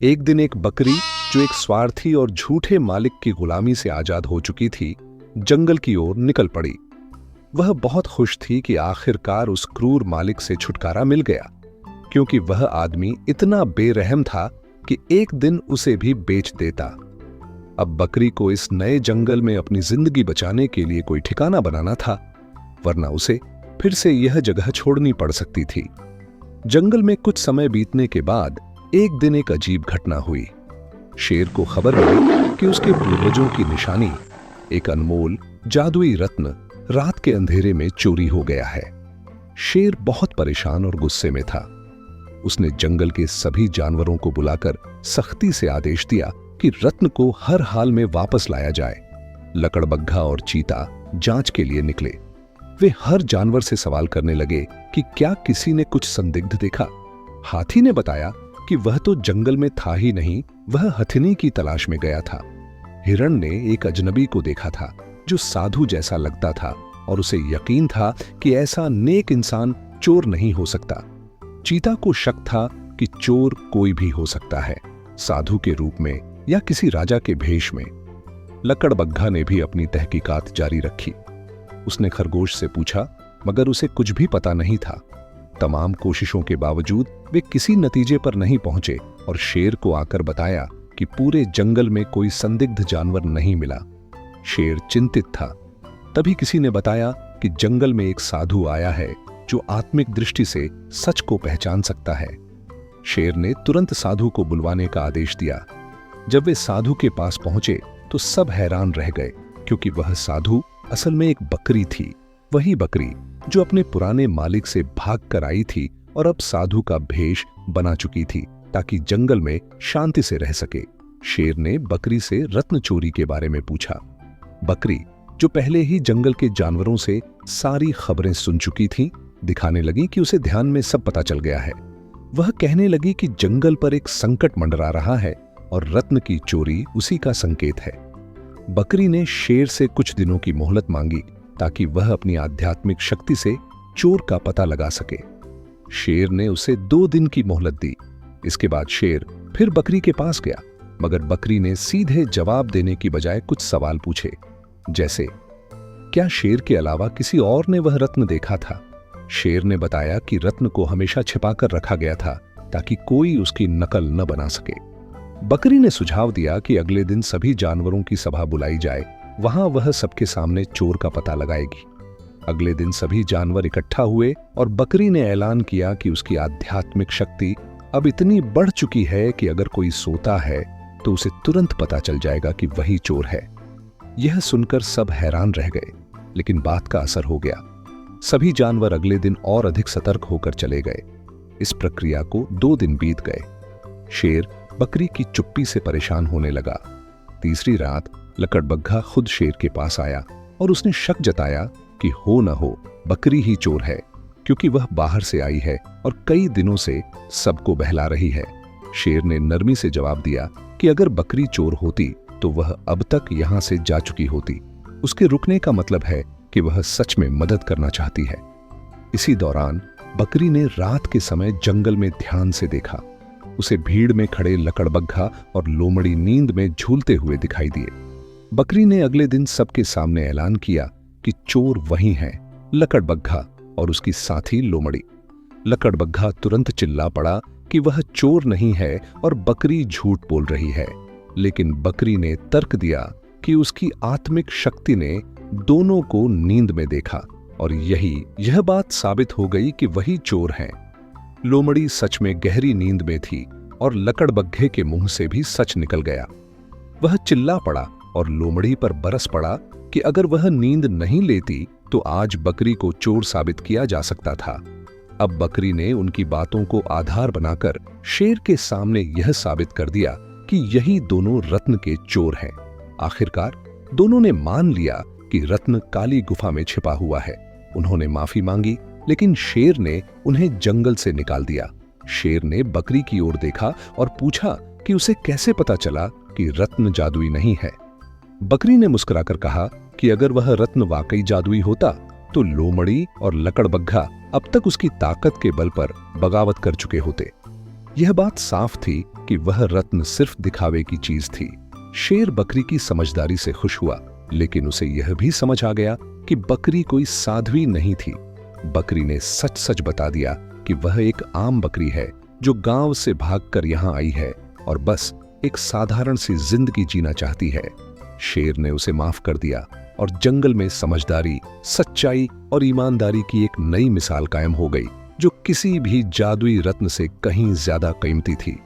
एक दिन एक बकरी जो एक स्वार्थी और झूठे मालिक की गुलामी से आजाद हो चुकी थी, जंगल की ओर निकल पड़ी। वह बहुत खुश थी कि आखिरकार उस क्रूर मालिक से छुटकारा मिल गया, क्योंकि वह आदमी इतना बेरहम था कि एक दिन उसे भी बेच देता। अब बकरी को इस नए जंगल में अपनी जिंदगी बचाने के लिए कोई ठिकाना बनाना था, वरना उसे फिर से यह जगह छोड़नी पड़ सकती थी। जंगल में कुछ समय बीतने के बाद एक दिन एक अजीब घटना हुई। शेर को खबर मिली कि उसके पूर्वजों की निशानी, एक अनमोल जादुई रत्न, रात के अंधेरे में चोरी हो गया है। शेर बहुत परेशान और गुस्से में था। उसने जंगल के सभी जानवरों को बुलाकर सख्ती से आदेश दिया कि रत्न को हर हाल में वापस लाया जाए। लकड़बग्घा और चीता जांच के लिए निकले। वे हर जानवर से सवाल करने लगे कि क्या किसी ने कुछ संदिग्ध देखा। हाथी ने बताया कि वह तो जंगल में था ही नहीं, वह हथिनी की तलाश में गया था। हिरण ने एक अजनबी को देखा था जो साधु जैसा लगता था और उसे यकीन था कि ऐसा नेक इंसान चोर नहीं हो सकता। चीता को शक था कि चोर कोई भी हो सकता है, साधु के रूप में या किसी राजा के भेष में। लकड़बग्घा ने भी अपनी तहकीकात जारी रखी। उसने खरगोश से पूछा, मगर उसे कुछ भी पता नहीं था। तमाम कोशिशों के बावजूद वे किसी नतीजे पर नहीं पहुंचे और शेर को आकर बताया कि पूरे जंगल में कोई संदिग्ध जानवर नहीं मिला। शेर चिंतित था। तभी किसी ने बताया कि जंगल में एक साधु आया है जो आत्मिक दृष्टि से सच को पहचान सकता है। शेर ने तुरंत साधु को बुलवाने का आदेश दिया। जब वे साधु के पास पहुंचे तो सब हैरान रह गए, क्योंकि वह साधु असल में एक बकरी थी, वही बकरी जो अपने पुराने मालिक से भाग कर आई थी और अब साधु का भेष बना चुकी थी ताकि जंगल में शांति से रह सके। शेर ने बकरी से रत्न चोरी के बारे में पूछा। बकरी, जो पहले ही जंगल के जानवरों से सारी खबरें सुन चुकी थी, दिखाने लगी कि उसे ध्यान में सब पता चल गया है। वह कहने लगी कि जंगल पर एक संकट मंडरा रहा है और रत्न की चोरी उसी का संकेत है। बकरी ने शेर से कुछ दिनों की मोहलत मांगी ताकि वह अपनी आध्यात्मिक शक्ति से चोर का पता लगा सके। शेर ने उसे 2 दिन की मोहलत दी। इसके बाद शेर फिर बकरी के पास गया, मगर बकरी ने सीधे जवाब देने की बजाय कुछ सवाल पूछे, जैसे क्या शेर के अलावा किसी और ने वह रत्न देखा था। शेर ने बताया कि रत्न को हमेशा छिपाकर रखा गया था ताकि कोई उसकी नकल न बना सके। बकरी ने सुझाव दिया कि अगले दिन सभी जानवरों की सभा बुलाई जाए, वहां वह सबके सामने चोर का पता लगाएगी। अगले दिन सभी जानवर इकट्ठा हुए और बकरी ने ऐलान किया कि उसकी आध्यात्मिक शक्ति अब इतनी बढ़ चुकी है कि अगर कोई सोता है तो उसे तुरंत पता चल जाएगा कि वही चोर है। यह सुनकर सब हैरान रह गए, लेकिन बात का असर हो गया। सभी जानवर अगले दिन और अधिक सतर्क होकर चले गए। इस प्रक्रिया को 2 दिन बीत गए। शेर बकरी की चुप्पी से परेशान होने लगा। तीसरी रात लकड़बग्घा खुद शेर के पास आया और उसने शक जताया कि हो न हो बकरी ही चोर है, क्योंकि वह बाहर से आई है और कई दिनों से सबको बहला रही है। शेर ने नरमी से जवाब दिया कि अगर बकरी चोर होती तो वह अब तक यहां से जा चुकी होती। उसके रुकने का मतलब है कि वह सच में मदद करना चाहती है। इसी दौरान बकरी ने रात के समय जंगल में ध्यान से देखा। उसे भीड़ में खड़े लकड़बग्घा और लोमड़ी नींद में झूलते हुए दिखाई दिए। बकरी ने अगले दिन सबके सामने ऐलान किया कि चोर वही है, लकड़बग्घा और उसकी साथी लोमड़ी। लकड़बग्घा तुरंत चिल्ला पड़ा कि वह चोर नहीं है और बकरी झूठ बोल रही है, लेकिन बकरी ने तर्क दिया कि उसकी आत्मिक शक्ति ने दोनों को नींद में देखा और यह बात साबित हो गई कि वही चोर हैं। लोमड़ी सच में गहरी नींद में थी और लकड़बग्घे के मुंह से भी सच निकल गया। वह चिल्ला पड़ा और लोमड़ी पर बरस पड़ा कि अगर वह नींद नहीं लेती तो आज बकरी को चोर साबित किया जा सकता था। अब बकरी ने उनकी बातों को आधार बनाकर शेर के सामने यह साबित कर दिया कि यही दोनों रत्न के चोर हैं। आखिरकार दोनों ने मान लिया कि रत्न काली गुफा में छिपा हुआ है। उन्होंने माफी मांगी, लेकिन शेर ने उन्हें जंगल से निकाल दिया। शेर ने बकरी की ओर देखा और पूछा कि उसे कैसे पता चला कि रत्न जादुई नहीं है। बकरी ने मुस्कुराकर कहा कि अगर वह रत्न वाकई जादुई होता तो लोमड़ी और लकड़बग्घा अब तक उसकी ताकत के बल पर बगावत कर चुके होते। यह बात साफ थी कि वह रत्न सिर्फ दिखावे की चीज थी। शेर बकरी की समझदारी से खुश हुआ, लेकिन उसे यह भी समझ आ गया कि बकरी कोई साध्वी नहीं थी। बकरी ने सच सच बता दिया कि वह एक आम बकरी है जो गांव से भागकर यहां आई है और बस एक साधारण सी जिंदगी जीना चाहती है। शेर ने उसे माफ कर दिया और जंगल में समझदारी, सच्चाई और ईमानदारी की एक नई मिसाल कायम हो गई, जो किसी भी जादुई रत्न से कहीं ज्यादा कीमती थी।